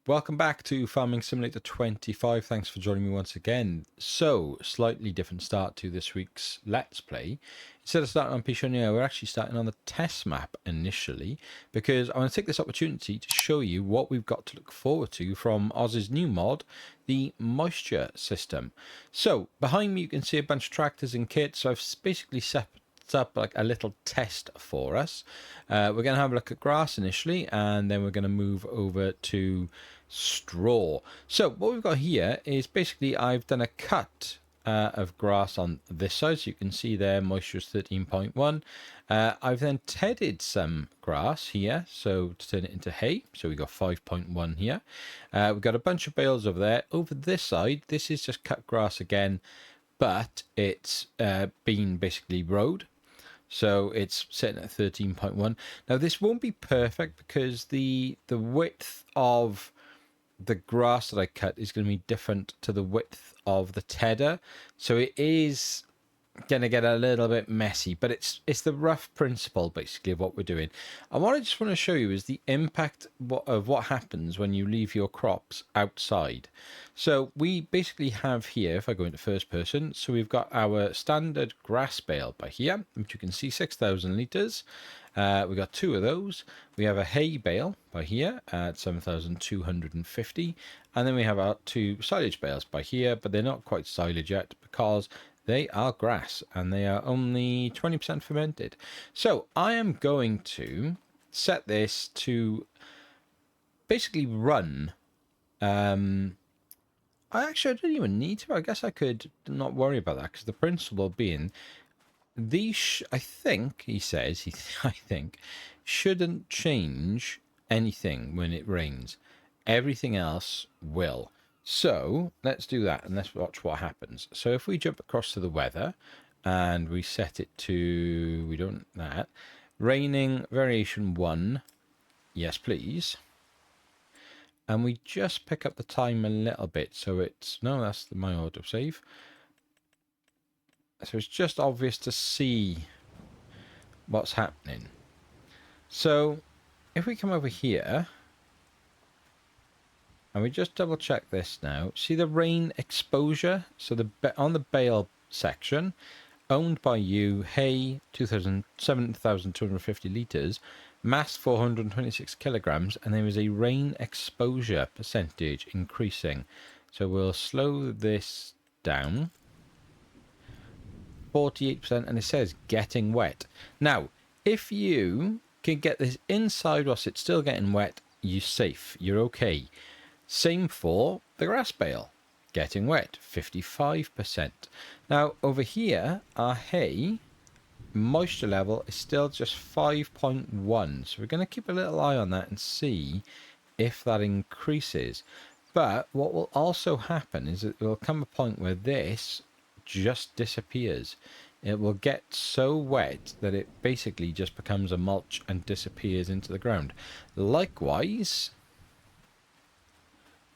Welcome back to Farming Simulator 25. Thanks for joining me once again. So, slightly different start to this week's Let's Play. Instead of starting on Pichonniere, we're actually starting on the test map initially, because I want to take this opportunity to show you what we've got to look forward to from Oz's new mod, the moisture system. So, behind me you can see a bunch of tractors and kits. So I've basically set up like a little test for us. We're going to have a look at grass initially, and then we're going to move over to straw. So what we've got here is basically I've done a cut of grass on this side, so you can see there moisture is 13.1. I've then tedded some grass here, so to turn it into hay, so we got 5.1 here. We've got a bunch of bales over there. Over this side, this is just cut grass again, but it's been basically rowed. So it's sitting at 13.1. Now this won't be perfect because the width of the grass that I cut is going to be different to the width of the tedder. So it is going to get a little bit messy, but it's the rough principle basically of what we're doing. And what I just want to show you is the impact of what happens when you leave your crops outside. So we basically have here, if I go into first person, so we've got our standard grass bale by here, which you can see 6,000 litres. We've got two of those. We have a hay bale by here at 7,250, and then we have our two silage bales by here, but they're not quite silage yet because they are grass and they are only 20% fermented. So I am going to set this to basically run. I don't even need to. I guess I could not worry about that because the principle being these, I think, he says, I think, shouldn't change anything when it rains. Everything else will. So let's do that and let's watch what happens. So if we jump across to the weather and we set it to, we don't that, raining variation 1, yes please. And we just pick up the time a little bit. So it's, no, that's my autosave. So it's just obvious to see what's happening. So if we come over here and we just double check this now, see the rain exposure? So on the bale section, owned by you, hay 7,250 litres, mass 426 kilograms, and there is a rain exposure percentage increasing. So we'll slow this down. 48%, and it says getting wet. Now, if you can get this inside whilst it's still getting wet, you're safe, you're okay. Same for the grass bale, getting wet, 55%. Now, over here, our hay moisture level is still just 5.1, so we're going to keep a little eye on that and see if that increases. But what will also happen is that there will come a point where this just disappears. It will get so wet that it basically just becomes a mulch and disappears into the ground. Likewise,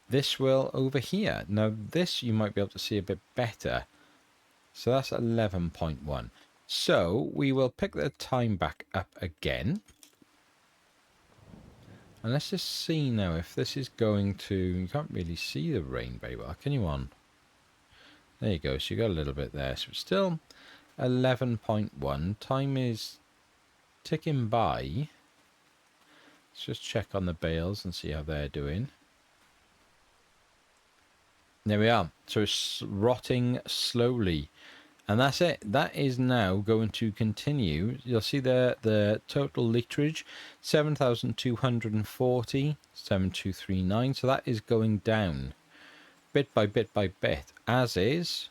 this will over here. Now this you might be able to see a bit better. So that's 11.1. So we will pick the time back up again. And let's just see now if this is going to, you can't really see the rain very well, can you on? There you go, so you got a little bit there. So it's still 11.1. Time is ticking by. Let's just check on the bales and see how they're doing. There we are. So it's rotting slowly. And that's it. That is now going to continue. You'll see the total literage, 7,240, 7,239. So that is going down bit by bit by bit, as is,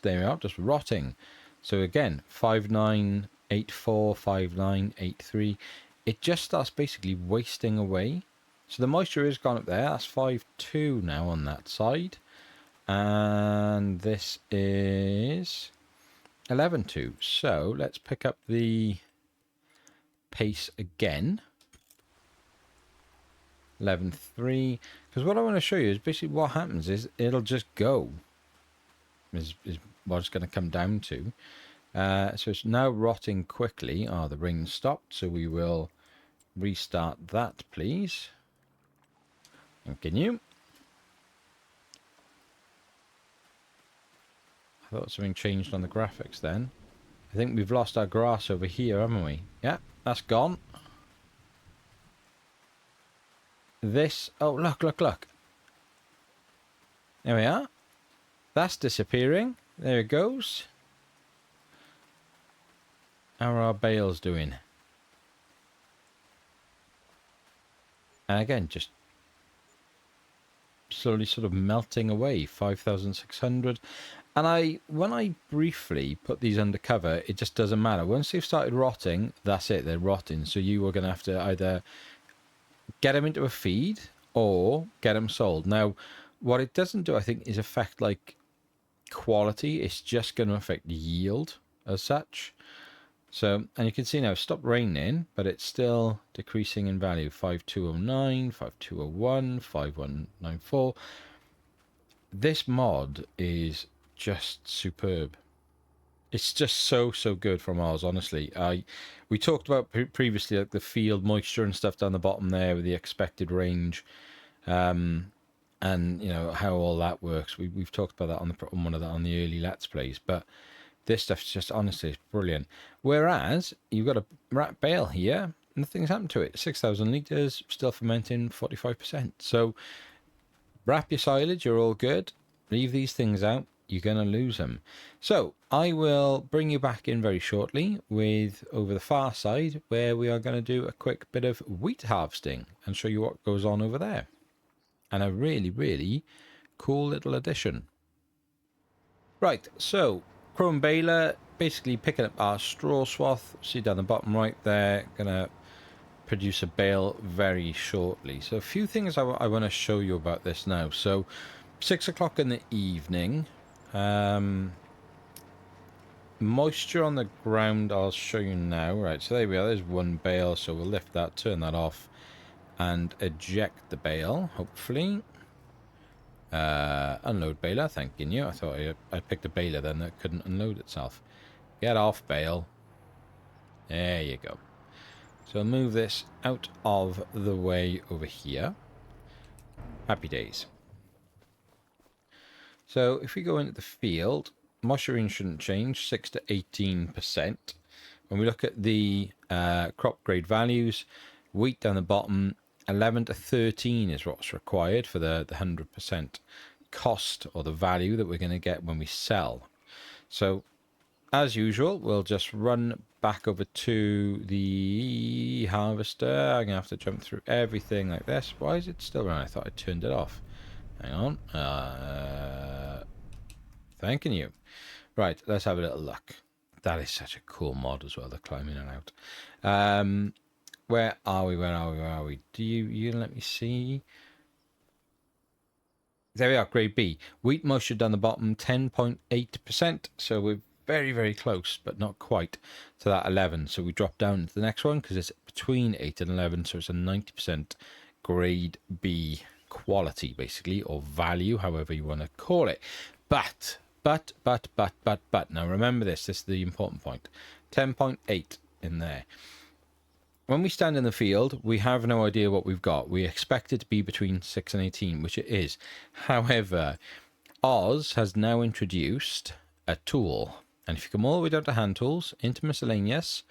there we are, just rotting. So again, 5984, 5983, it just starts basically wasting away. So the moisture is gone up there. That's 5.2 now on that side, and this is 11.2. So let's pick up the pace again. 11.3, because what I want to show you is basically what happens is it'll just go, is what it's going to come down to. So it's now rotting quickly. Oh, the rain stopped, so we will restart that, please. Thanking you. I thought something changed on the graphics then. I think we've lost our grass over here, haven't we? Yeah, that's gone. This... Oh, look, look, look. There we are. That's disappearing. There it goes. How are our bales doing? And again, just slowly sort of melting away. 5,600. And when I briefly put these under cover, it just doesn't matter. Once they've started rotting, that's it. They're rotting. So you are going to have to either get them into a feed or get them sold. Now, what it doesn't do, I think, is affect like quality. It's just going to affect yield as such. So, and you can see now it's stopped raining, but it's still decreasing in value. 5209, 5201, 5194. This mod is just superb. It's just so good from ours, honestly. We talked about previously like the field moisture and stuff down the bottom there with the expected range, and you know how all that works. We've talked about that on the early Let's Plays, but this stuff's just honestly it's brilliant. Whereas you've got a rat bale here, nothing's happened to it. 6,000 litres, still fermenting 45%. So wrap your silage, you're all good. Leave these things out, you're going to lose them. So I will bring you back in very shortly with over the far side where we are going to do a quick bit of wheat harvesting and show you what goes on over there. And a really cool little addition. Right, so Chrome baler, basically picking up our straw swath. See down the bottom right there, gonna produce a bale very shortly. So a few things I want to show you about this now. So 6 o'clock in the evening, moisture on the ground I'll show you now. Right, so there we are, there's one bale, so we'll lift that, turn that off and eject the bale, hopefully. Unload baler, thanking you. I thought I picked a baler then that couldn't unload itself. Get off, bale. There you go. So I'll move this out of the way over here. Happy days. So if we go into the field, moisture shouldn't change, 6 to 18%. When we look at the crop grade values, wheat down the bottom, 11 to 13 is what's required for the 100% cost or the value that we're going to get when we sell. So as usual, we'll just run back over to the harvester. I'm going to have to jump through everything like this. Why is it still running? I thought I turned it off. Hang on. Thanking you. Right, let's have a little look. That is such a cool mod as well, the climbing and out. Where are we? Do you let me see? There we are, grade B. Wheat moisture down the bottom, 10.8%. So we're very close, but not quite to that 11. So we drop down to the next one because it's between 8 and 11. So it's a 90% grade B quality, basically, or value, however you want to call it. But. Now remember this is the important point. 10.8 in there. When we stand in the field, we have no idea what we've got. We expect it to be between 6 and 18, which it is. However, Oz has now introduced a tool. And if you come all the way down to hand tools, into miscellaneous,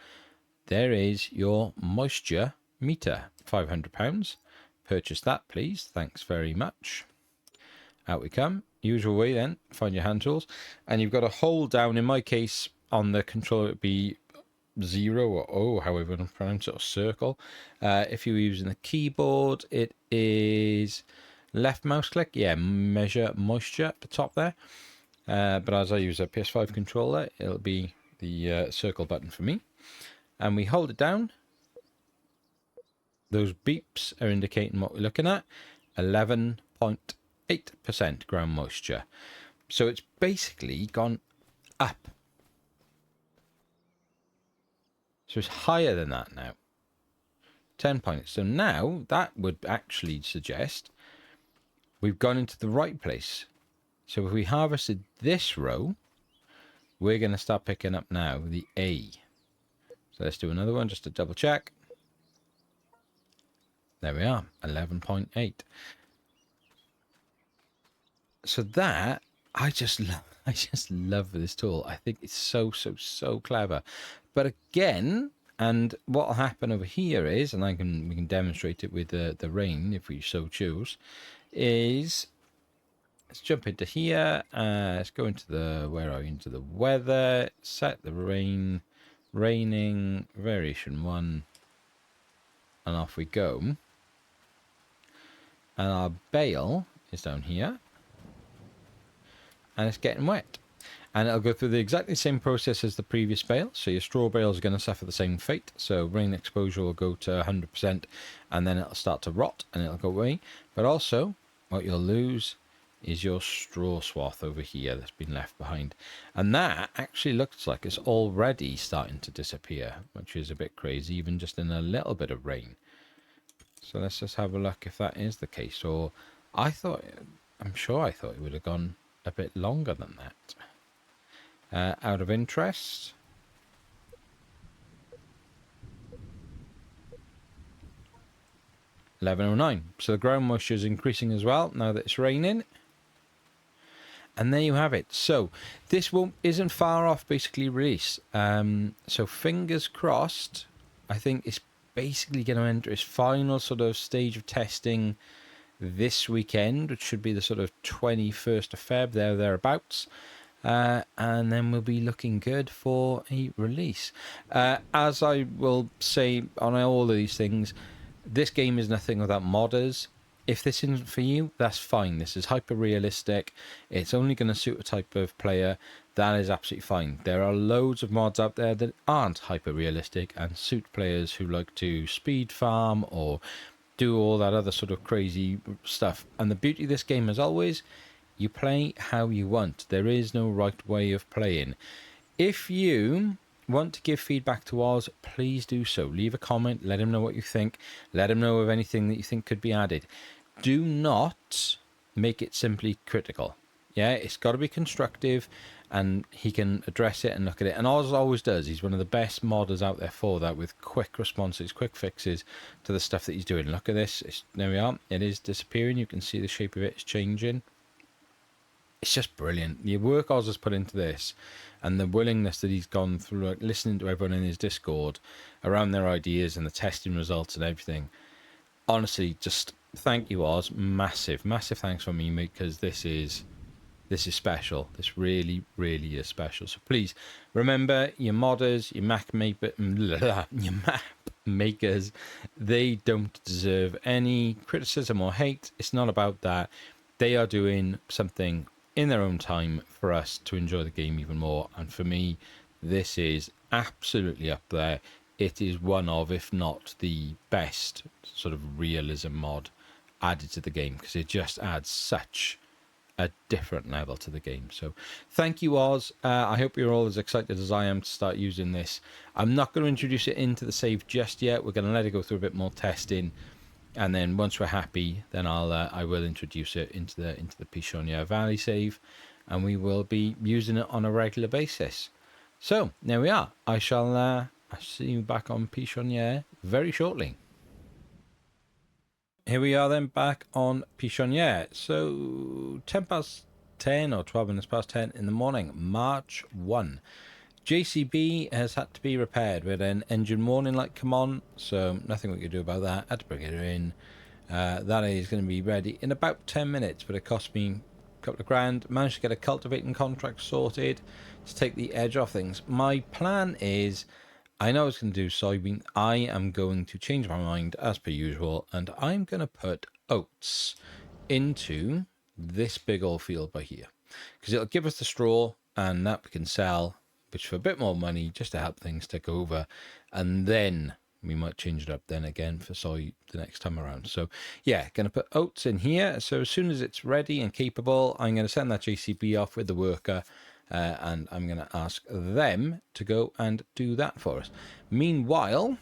there is your moisture meter, £500. Purchase that, please. Thanks very much. Out we come. Usual way then, find your hand tools. And you've got to hold down, in my case, on the controller, it would be 0 or O, however you pronounce it, or circle. If you're using the keyboard, it is left mouse click. Yeah, measure moisture at the top there. But as I use a PS5 controller, it'll be the circle button for me. And we hold it down. Those beeps are indicating what we're looking at. 11.8% ground moisture. So it's basically gone up. So it's higher than that now. 10 points. So now that would actually suggest we've gone into the right place. So if we harvested this row, we're going to start picking up now the A. So let's do another one just to double check. There we are, 11.8. So that I just love, I just love this tool. I think it's so clever. But again, and what will happen over here is, and we can demonstrate it with the rain if we so choose, is let's jump into here. Let's go into the, where are we? Into the weather. Set the raining variation 1, and off we go. And our bale is down here, and it's getting wet. And it'll go through the exactly same process as the previous bale. So your straw bale is going to suffer the same fate. So rain exposure will go to 100%, and then it'll start to rot and it'll go away. But also, what you'll lose is your straw swath over here that's been left behind. And that actually looks like it's already starting to disappear, which is a bit crazy, even just in a little bit of rain. So let's just have a look if that is the case. Or I'm sure I thought it would have gone a bit longer than that. Out of interest, $11.09. So the ground moisture is increasing as well now that it's raining. And there you have it. So this isn't far off basically release. So fingers crossed. I think it's basically going to enter its final sort of stage of testing this weekend, which should be the sort of 21st of Feb, thereabouts. And then we'll be looking good for a release. As I will say on all of these things, this game is nothing without modders. If this isn't for you, that's fine. This is hyper realistic. It's only going to suit a type of player. That is absolutely fine. There are loads of mods out there that aren't hyper realistic and suit players who like to speed farm or do all that other sort of crazy stuff. And the beauty of this game, as always, you play how you want. There is no right way of playing. If you want to give feedback to Oz, please do so. Leave a comment. Let him know what you think. Let him know of anything that you think could be added. Do not make it simply critical. Yeah, it's got to be constructive, and he can address it and look at it. And Oz always does. He's one of the best modders out there for that, with quick responses, quick fixes to the stuff that he's doing. Look at this. There we are. It is disappearing. You can see the shape of it is changing. It's just brilliant. The work Oz has put into this, and the willingness that he's gone through, like, listening to everyone in his Discord around their ideas and the testing results and everything. Honestly, just thank you, Oz. Massive thanks from me, because this is special. This really is special. So please remember, your modders, your map makers, they don't deserve any criticism or hate. It's not about that. They are doing something in their own time for us to enjoy the game even more. And for me, this is absolutely up there. It is one of, if not the best sort of realism mod added to the game, because it just adds such a different level to the game. So thank you, Oz. I hope you're all as excited as I am to start using this. I'm not going to introduce it into the save just yet. We're going to let it go through a bit more testing, and then once we're happy, then I will introduce it into the Pichonniere Valley save, and we will be using it on a regular basis. So there we are. I shall I'll see you back on Pichonniere very shortly. Here we are then, back on Pichonniere. So 10 past 10 or 12 minutes past 10 in the morning, March 1. JCB has had to be repaired. We had an engine warning light come on, so nothing we could do about that. Had to bring it in. That is going to be ready in about 10 minutes, but it cost me a couple of grand. Managed to get a cultivating contract sorted to take the edge off things. My plan is, I know I was going to do soybean. I am going to change my mind as per usual, and I'm going to put oats into this big old field by here, because it'll give us the straw, and that we can sell, which for a bit more money, just to help things take over. And then we might change it up then again for soy the next time around. So yeah, going to put oats in here. So as soon as it's ready and capable, I'm going to send that JCB off with the worker, and I'm going to ask them to go and do that for us. Meanwhile,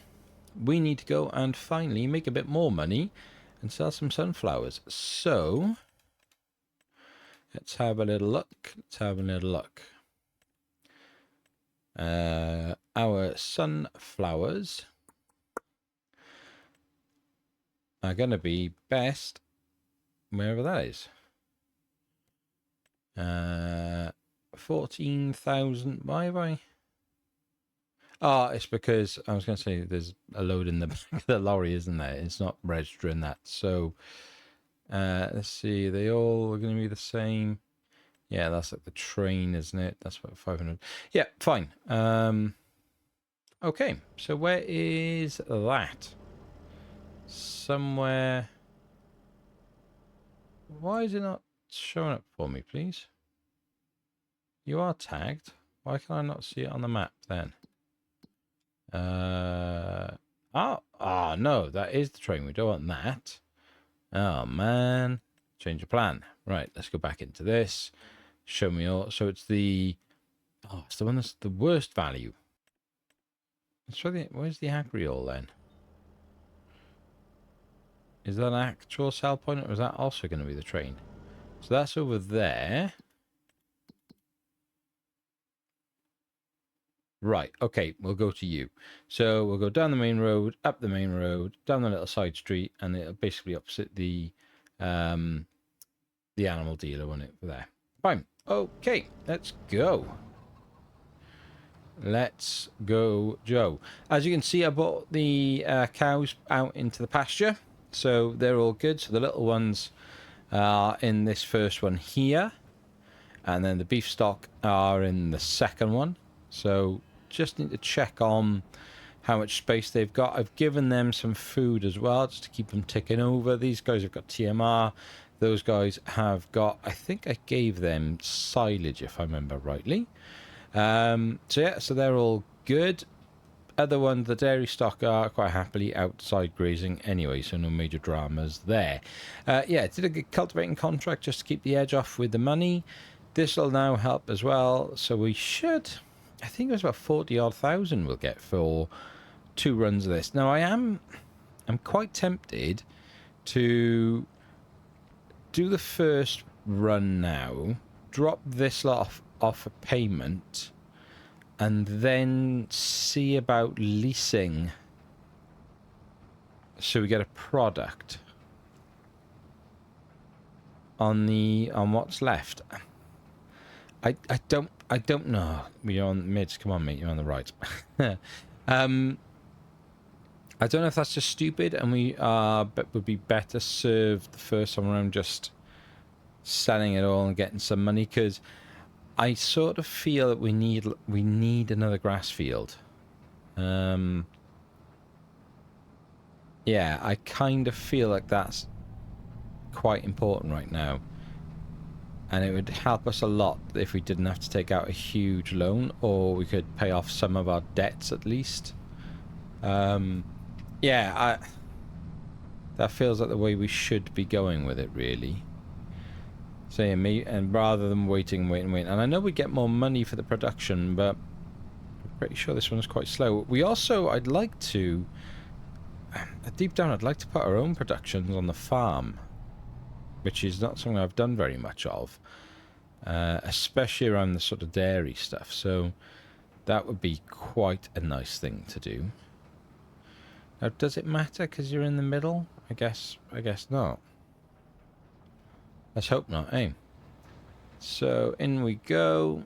we need to go and finally make a bit more money and sell some sunflowers. So let's have a little look. Our sunflowers are going to be best wherever that is. 14,000. Why have I? Oh, it's because I was going to say there's a load in the back of the lorry, isn't there? It's not registering that. So let's see. They all are going to be the same. Yeah, that's like the train, isn't it? That's about 500. Yeah, fine. Okay, so where is that? Somewhere. Why is it not showing up for me, please? You are tagged. Why can I not see it on the map then? No, that is the train. We don't want that. Oh, man. Change of plan. Right, let's go back into this. Show me all. So it's the... Oh, it's the one that's the worst value. Where's the agriol then? Is that an actual sell point, or is that also going to be the train? So that's over there. Right, okay, we'll go to you. So we'll go down the main road, up the main road, down the little side street, and it'll basically opposite the animal dealer, won't it, there. Fine. Okay, let's go. Let's go, Joe. As you can see, I brought the cows out into the pasture, so they're all good. So the little ones are in this first one here, and then the beef stock are in the second one. So just need to check on how much space they've got. I've given them some food as well, just to keep them ticking over. These guys have got TMR. Those guys have got, I think I gave them silage, if I remember rightly. So yeah, so they're all good. Other ones, the dairy stock, are quite happily outside grazing anyway, so no major dramas there. Yeah, did a good cultivating contract just to keep the edge off with the money. This will now help as well, so we should, I think it was about 40,000 we'll get for 2 runs of this. Now I'm quite tempted to do the first run now, drop this lot off a payment, and then see about leasing so we get a product on what's left. I don't know. You're on mids. Come on, mate. You're on the right. I don't know if that's just stupid, and we would be better served the first time around just selling it all and getting some money, because I sort of feel that we need another grass field. Yeah, I kind of feel like that's quite important right now, and it would help us a lot if we didn't have to take out a huge loan, or we could pay off some of our debts at least. Yeah, that feels like the way we should be going with it, really. Saying me, and rather than waiting, and I know we get more money for the production, but I'm pretty sure this one's quite slow. We also, I'd like to, deep down, I'd like to put our own productions on the farm, which is not something I've done very much of, especially around the sort of dairy stuff. So that would be quite a nice thing to do. Now, does it matter because you're in the middle? I guess not. Let's hope not, eh? So in we go.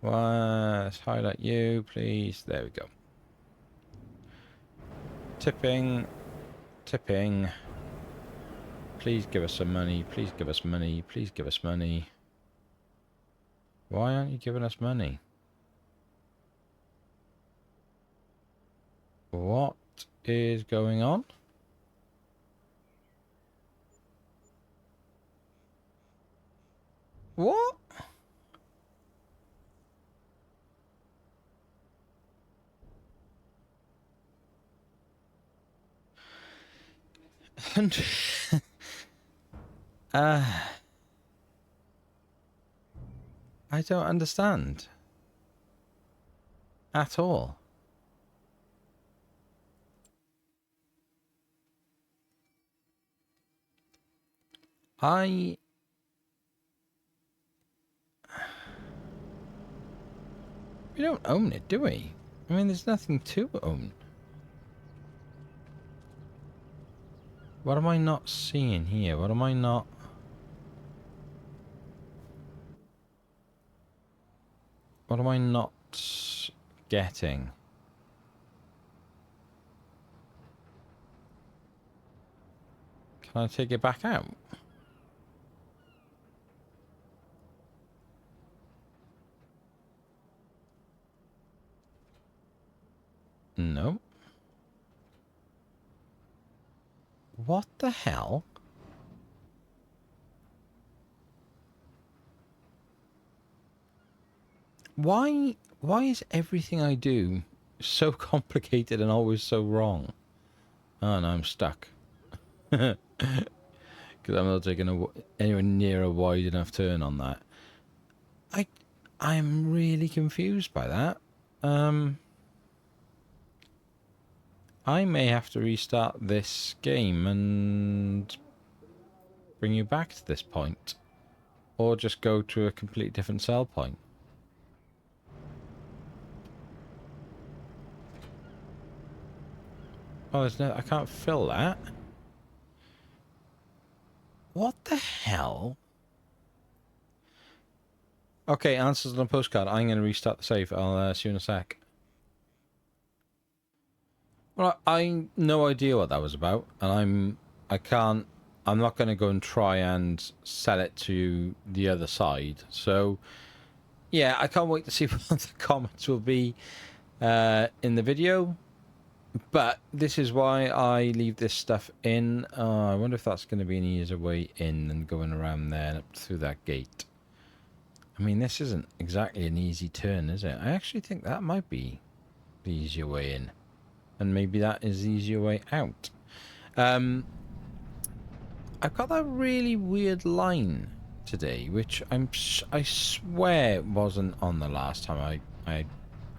Let's highlight you, please. There we go. Tipping. Please give us some money. Please give us money. Please give us money. Why aren't you giving us money? What is going on? What? And I don't understand at all. We don't own it, do we? I mean, there's nothing to own. What am I not seeing here? What am I not... What am I not getting? Can I take it back out? No. What the hell? Why is everything I do so complicated and always so wrong? Oh, no, I'm stuck. Because I'm not taking anywhere near a wide enough turn on that. I'm really confused by that. I may have to restart this game and bring you back to this point. Or just go to a completely different sell point. Oh, there's no... I can't fill that. What the hell? Okay, answers on a postcard. I'm going to restart the save. I'll see you in a sec. Well, I no idea what that was about, and I'm not going to go and try and sell it to the other side. So, yeah, I can't wait to see what the comments will be in the video. But this is why I leave this stuff in. I wonder if that's going to be an easier way in than going around there and up through that gate. I mean, this isn't exactly an easy turn, is it? I actually think that might be the easier way in. And maybe that is the easier way out. I've got that really weird line today, which I swear wasn't on the last time I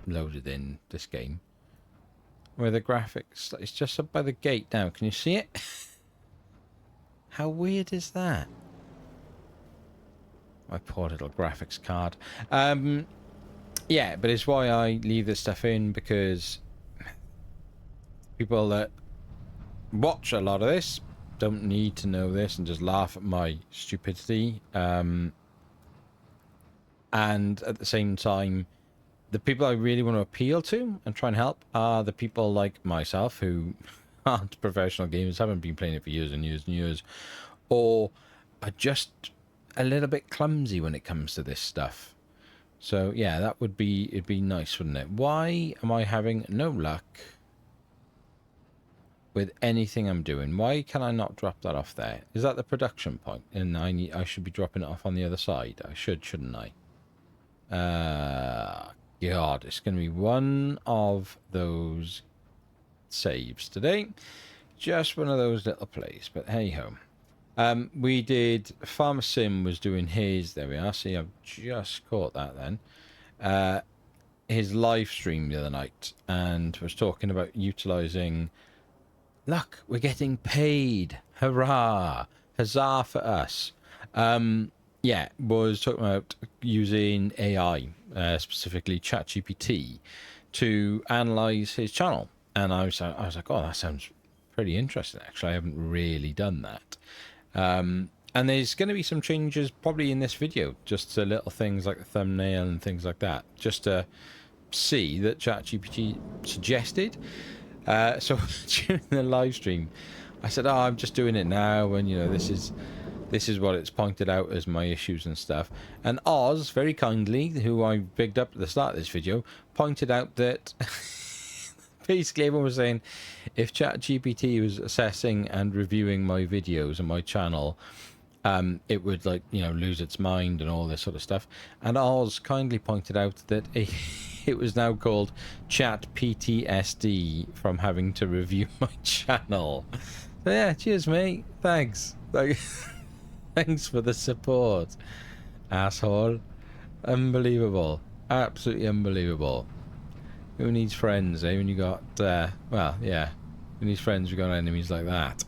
loaded in this game. Where the graphics, it's just up by the gate now. Can you see it? How weird is that? My poor little graphics card. Yeah, but it's why I leave this stuff in, because people that watch a lot of this don't need to know this and just laugh at my stupidity. And at the same time, the people I really want to appeal to and try and help are the people like myself who aren't professional gamers, haven't been playing it for years and years and years, or are just a little bit clumsy when it comes to this stuff. So yeah, it'd be nice, wouldn't it? Why am I having no luck with anything I'm doing? Why can I not drop that off there? Is that the production point? And I should be dropping it off on the other side. I shouldn't I? God, it's going to be one of those saves today. Just one of those little plays, but hey ho. We did, Farmer Sim was doing his, there we are, see, I've just caught that then. His live stream the other night, and was talking about utilising, look, we're getting paid, hurrah, huzzah for us. Yeah, was talking about using AI, specifically ChatGPT, to analyse his channel. And I was like, oh, that sounds pretty interesting, actually. I haven't really done that. And there's going to be some changes probably in this video, just to little things like the thumbnail and things like that, just to see that ChatGPT suggested. So during the live stream, I said, oh, I'm just doing it now, and you know, this is what it's pointed out as my issues and stuff. And Oz, very kindly, who I bigged up at the start of this video, pointed out that basically everyone was saying if ChatGPT was assessing and reviewing my videos and my channel, it would, like, you know, lose its mind and all this sort of stuff. And Oz kindly pointed out that it was now called Chat PTSD from having to review my channel. So yeah, cheers, mate. Thanks. Like, thanks for the support, asshole. Unbelievable. Absolutely unbelievable. Who needs friends, eh? When you got, well, yeah. Who needs friends when you got enemies like that?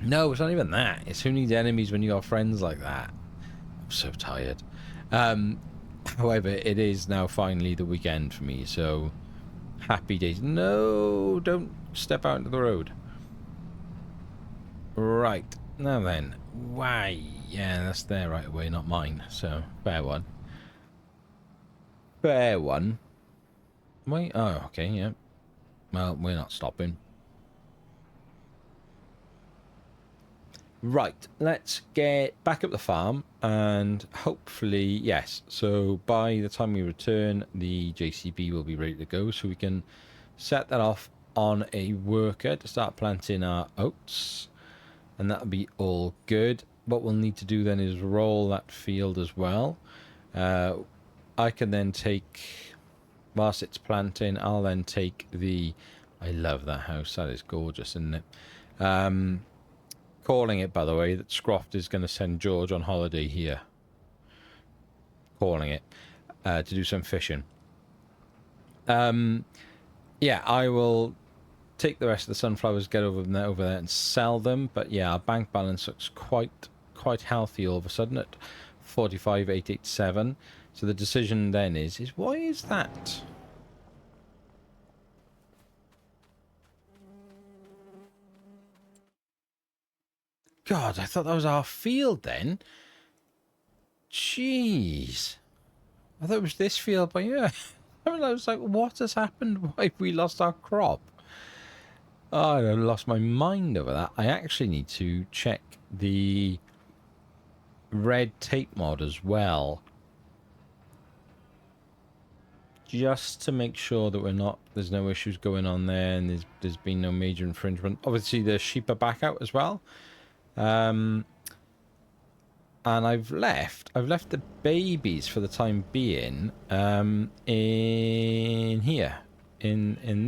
No, it's not even that. It's who needs enemies when you got friends like that. I'm so tired. However, it is now finally the weekend for me, so happy days. No, don't step out into the road. Right, now then. Why? Yeah, that's there right away, not mine, so fair one. spare one. Wait, oh, okay, yeah. Well, we're not stopping. Right, let's get back up the farm and hopefully, yes, so by the time we return, the JCB will be ready to go, so we can set that off on a worker to start planting our oats, and that'll be all good. What we'll need to do then is roll that field as well. I can then take, whilst it's planting, I'll then take the, I love that house, that is gorgeous, isn't it? Calling it, by the way, that Scroft is going to send George on holiday here. Calling it to do some fishing. Yeah, I will take the rest of the sunflowers, get over there and sell them. But yeah, our bank balance looks quite healthy all of a sudden at 45,887. So the decision then is why is that? God, I thought that was our field then. Jeez. I thought it was this field, but yeah. I mean, I was like, what has happened? Why have we lost our crop? Oh, I lost my mind over that. I actually need to check the red tape mod as well. Just to make sure that there's no issues going on there and there's been no major infringement. Obviously, the sheep are back out as well. And I've left the babies for the time being in here, in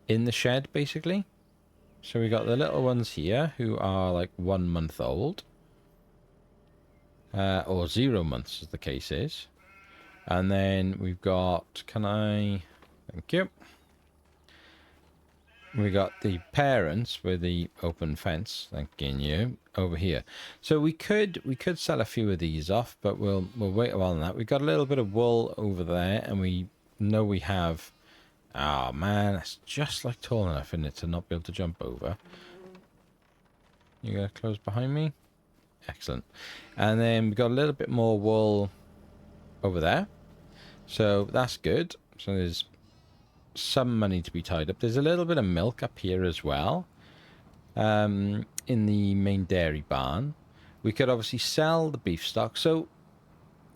the shed basically. So we got the little ones here who are like 1 month old, or 0 months as the case is, and then we've got, thank you. We got the parents with the open fence, thanking you, over here. So we could sell a few of these off, but we'll wait a while on that. We've got a little bit of wool over there, and we know we have. Oh man, that's just like tall enough in it to not be able to jump over. You gonna close behind me? Excellent. And then we've got a little bit more wool over there, so that's good. So there's some money to be tied up. There's a little bit of milk up here as well, in the main dairy barn. We could obviously sell the beef stock. So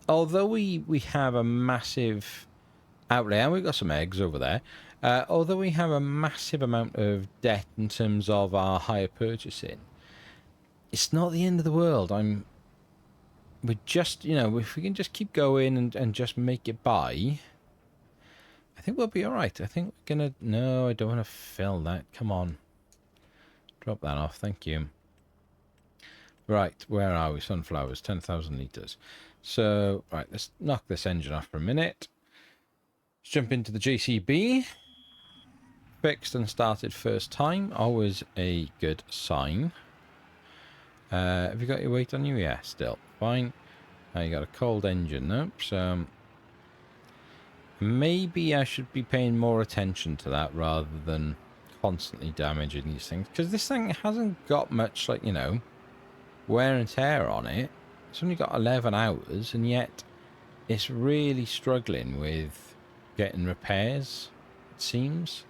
although we have a massive outlay, and we've got some eggs over there, although we have a massive amount of debt in terms of our hire purchasing, it's not the end of the world. We just, if we can just keep going and just make it by, I think we'll be all right. I think we're going to... No, I don't want to fill that. Come on. Drop that off. Thank you. Right, where are we? Sunflowers, 10,000 litres. So, right, let's knock this engine off for a minute. Let's jump into the JCB. Fixed and started first time. Always a good sign. Have you got your weight on you? Yeah, still. Fine. You got a cold engine, though. So... maybe I should be paying more attention to that rather than constantly damaging these things. Because this thing hasn't got much, like, wear and tear on it. It's only got 11 hours, and yet it's really struggling with getting repairs, it seems.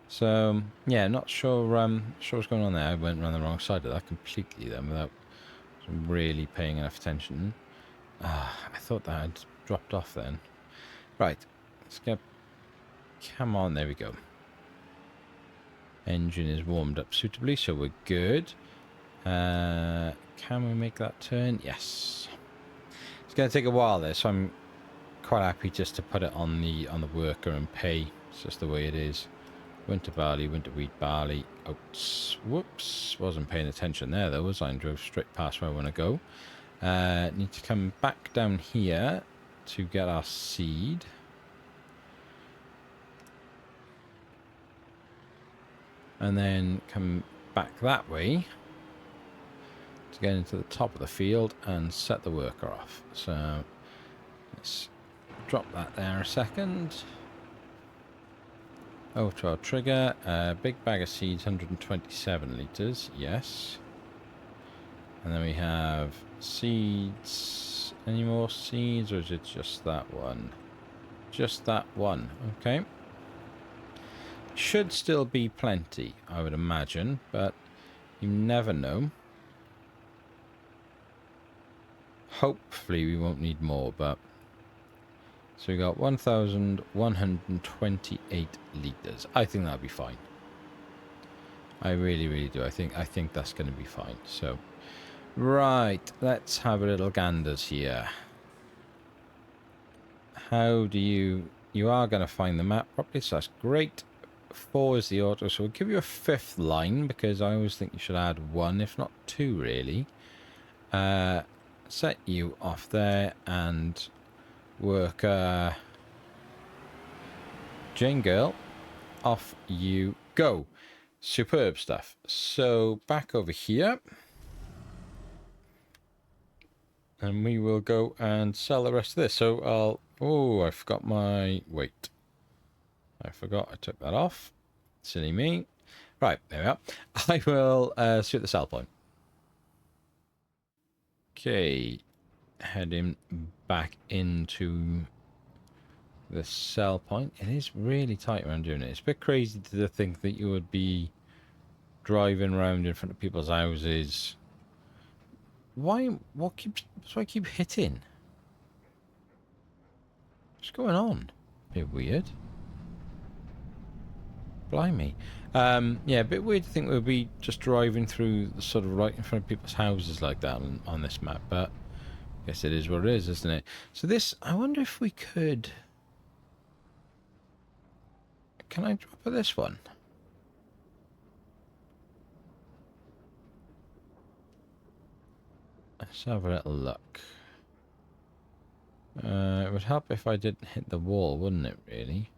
So, yeah, not sure, sure what's going on there. I went around the wrong side of that completely then without really paying enough attention. I thought that had dropped off then. Right. Let's get... come on, there we go. Engine is warmed up suitably, so we're good. Can we make that turn? Yes. It's going to take a while there, so I'm quite happy just to put it on the worker and pay. It's just the way it is. Winter barley, winter wheat, barley, oats. Whoops, wasn't paying attention there though, was I? And drove straight past where I want to go. Need to come back down here to get our seed. And then come back that way to get into the top of the field and set the worker off. So let's drop that there a second. Over to our trigger. Big bag of seeds, 127 litres. Yes. And then we have seeds. Any more seeds, or is it just that one? Just that one. Okay. Should still be plenty, I would imagine, but you never know. Hopefully we won't need more, but... So we got 1,128 litres. I think that'll be fine. I really, really do. I think that's going to be fine. So, right, let's have a little ganders here. How do you... You are going to find the map properly, so that's great. 4 is the auto, so we'll give you a 5th line, because I always think you should add 1, if not 2, really. Set you off there, and work... Jane Girl, off you go. Superb stuff. So back over here, and we will go and sell the rest of this. So I'll... Oh, I forgot my weight. I forgot I took that off. Silly me. Right, there we are. I will see you at the sell point. Okay, heading back into the sell point. It is really tight around doing it. It's a bit crazy to think that you would be driving around in front of people's houses. Why? What keeps? So I keep hitting. What's going on? A bit weird. Blimey. Yeah, a bit weird to think we'll be just driving through the sort of right in front of people's houses like that on this map, but I guess it is what it is, isn't it? So this, I wonder if we could... Can I drop at this one? Let's have a little look. It would help if I didn't hit the wall, wouldn't it, really?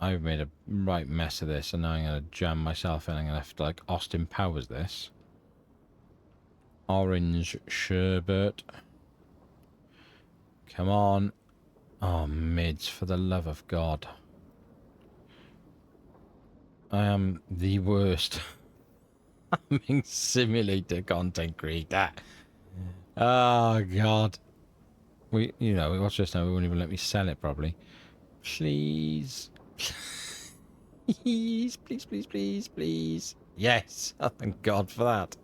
I've made a right mess of this, and now I'm going to jam myself in. I'm going to have to, like, Austin Powers this. Orange sherbet. Come on. Oh, mids, for the love of God. I am the worst. I'm being simulator content creator. Oh, God. You know, watch this now. We won't even let me sell it properly. Please. Please, please, please, please, please. Yes. Oh, thank God for that.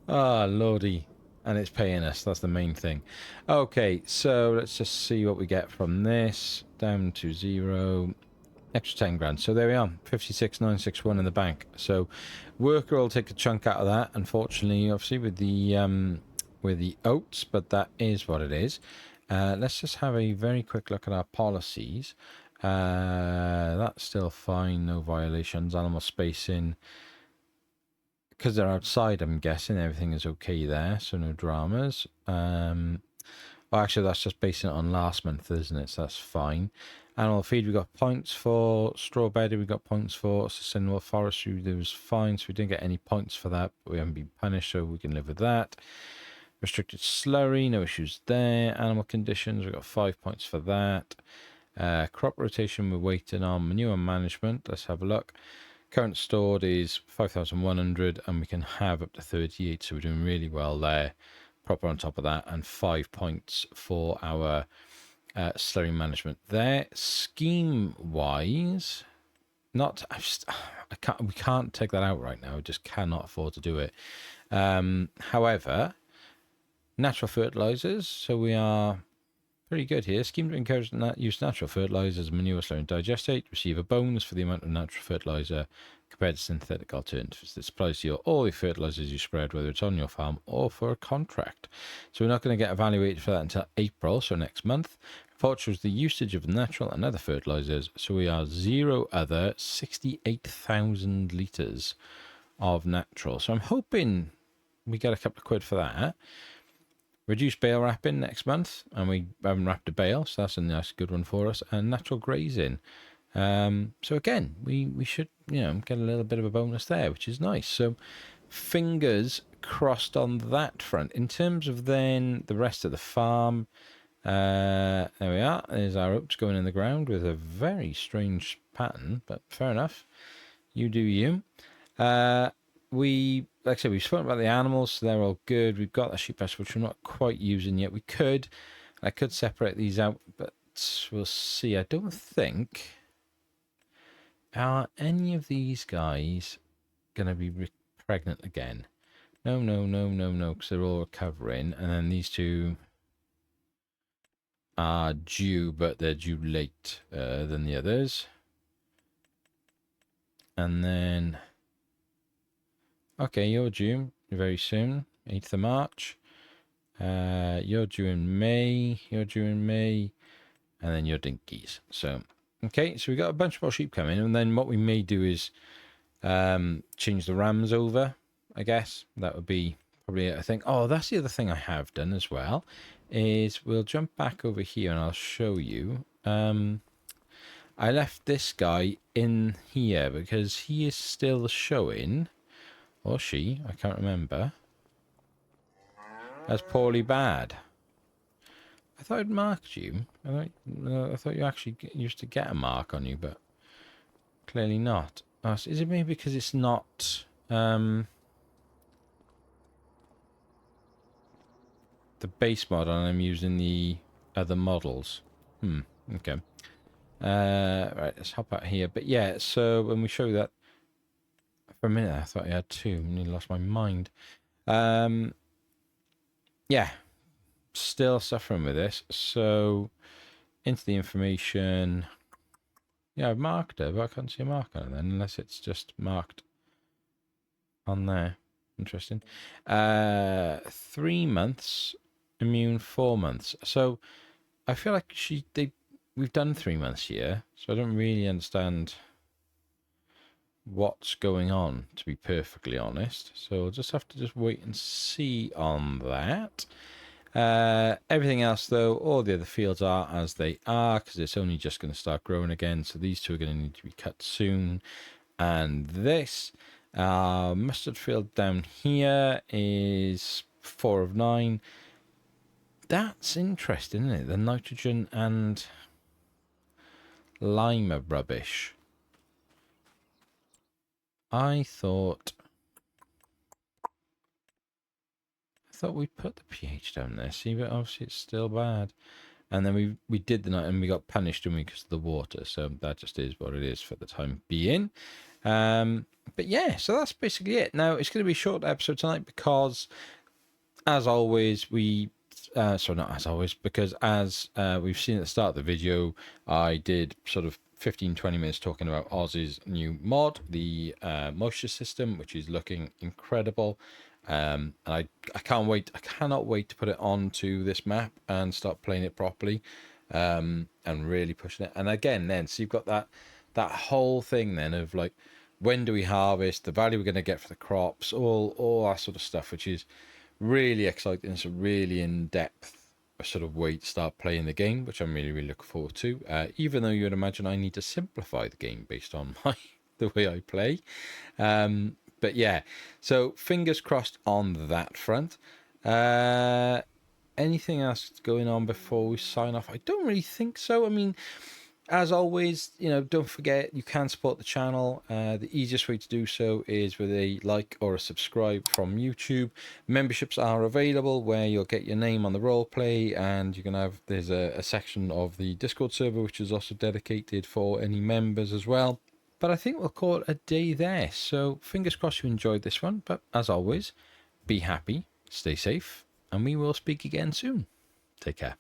Oh, lordy. And it's paying us. That's the main thing. Okay, so let's just see what we get from this. Down to 0. Extra 10 grand. So there we are. 56,961 in the bank. So worker will take a chunk out of that, unfortunately, obviously, with the oats, but that is what it is. Let's just have a very quick look at our policies. That's still fine, no violations. Animal spacing, because they're outside, I'm guessing everything is okay there, so no dramas. Well, actually, that's just basing it on last month, isn't it? So that's fine. Animal feed, we got points for. Straw bedding, we got points for. Sustainable forestry, there was fine, so we didn't get any points for that, but we haven't been punished, so we can live with that. Restricted slurry, no issues there. Animal conditions, we got 5 points for that. Crop rotation, we're waiting on. Manure management, let's have a look. Current stored is 5,100, and we can have up to 38, so we're doing really well there. Proper on top of that, and 5 points for our slurry management there. Scheme wise, we can't take that out right now. We just cannot afford to do it. However, natural fertilizers, so we are pretty good here. Scheme to encourage use natural fertilizers, manure, slurry, and digestate. Receive a bonus for the amount of natural fertilizer compared to synthetic alternatives. This applies to all the fertilizers you spread, whether it's on your farm or for a contract. So we're not going to get evaluated for that until April, so next month. Fortunes the usage of natural and other fertilizers. So we are 0 other, 68,000 litres of natural. So I'm hoping we get a couple of quid for that. Reduce bale wrapping next month, and we haven't wrapped a bale, so that's a nice good one for us. And natural grazing. So again, we should, get a little bit of a bonus there, which is nice. So fingers crossed on that front. In terms of then the rest of the farm, there we are. There's our oats going in the ground with a very strange pattern, but fair enough. You do you. Like I said, we've spoken about the animals, so they're all good. We've got the sheep pasture, which we're not quite using yet. We could, I could separate these out, but we'll see. I don't think... Are any of these guys going to be pregnant again? No, no, no, no, no, because they're all recovering. And then these two are due, but they're due late than the others. And then... Okay, you're due very soon, 8th of March. You're due in May. You're due in May. And then you're dinkies. So, okay, so we got a bunch more sheep coming. And then what we may do is change the rams over, I guess. That would be probably it, I think. Oh, that's the other thing I have done as well, is we'll jump back over here and I'll show you. I left this guy in here because he is still showing... Or she, I can't remember. As poorly bad. I thought I'd marked you. I thought you actually used to get a mark on you, but clearly not. Oh, so is it maybe because it's not the base model and I'm using the other models? Okay. Right, let's hop out here. But yeah, so when we show that, for a minute I thought I had two. I nearly lost my mind. Yeah, still suffering with this. So into the information. Yeah, I've marked her, but I can't see a mark on it then, unless it's just marked on there. Interesting. 3 months, immune 4 months. So I feel like we've done 3 months here, so I don't really understand what's going on, to be perfectly honest. So we'll just have to wait and see on that. Everything else, though, all the other fields are as they are, because it's only just going to start growing again. So these two are going to need to be cut soon. And this mustard field down here is 4 of 9. That's interesting, isn't it? The nitrogen and lima rubbish. I thought we put the pH down there, see, but obviously it's still bad. And then we did the night and we got punished, didn't we, because of the water. So that just is what it is for the time being. But yeah, so that's basically it. Now, it's going to be a short episode tonight because, as always, sorry, not as always, because as we've seen at the start of the video, I did sort of 15-20 minutes talking about Oz's new mod, the moisture system, which is looking incredible. And I can't wait. I cannot wait to put it onto this map and start playing it properly, and really pushing it. And again, then so you've got that whole thing then of like, when do we harvest, the value we're going to get for the crops, all that sort of stuff, which is really exciting. It's a really in-depth sort of way to start playing the game, which I'm really looking forward to. Even though you'd imagine I need to simplify the game based on the way I play. But yeah, so fingers crossed on that front. Anything else going on before we sign off? I don't really think so. I mean, as always, don't forget you can support the channel. The easiest way to do so is with a like or a subscribe from YouTube. Memberships are available where you'll get your name on the roleplay, and you can there's a section of the Discord server which is also dedicated for any members as well. But I think we'll call it a day there. So fingers crossed you enjoyed this one. But as always, be happy, stay safe, and we will speak again soon. Take care.